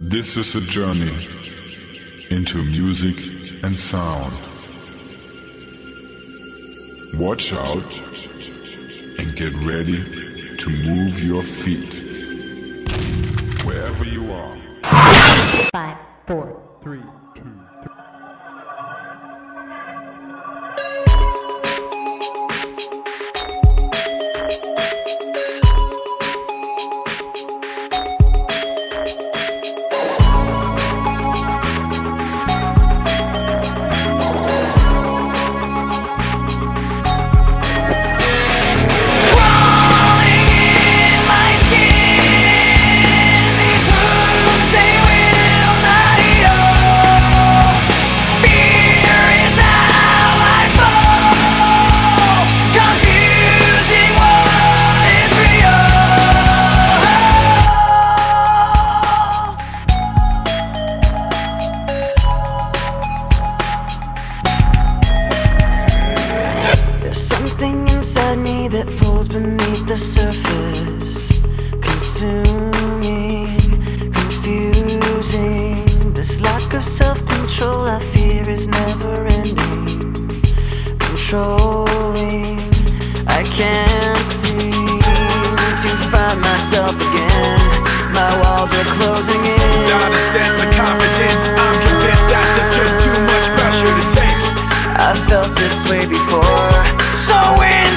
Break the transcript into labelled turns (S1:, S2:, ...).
S1: This is a journey into music and sound. Watch out and get ready to move your feet wherever you are.
S2: 5, 4, 3, 2, 3.
S3: Something inside me that pulls beneath the surface, consuming, confusing. This lack of self-control I fear is never ending, controlling. I can't seem to find myself again. My walls are closing in.
S4: Without a sense of confidence, I'm convinced that there's just too much pressure to take.
S3: I felt this way before, so when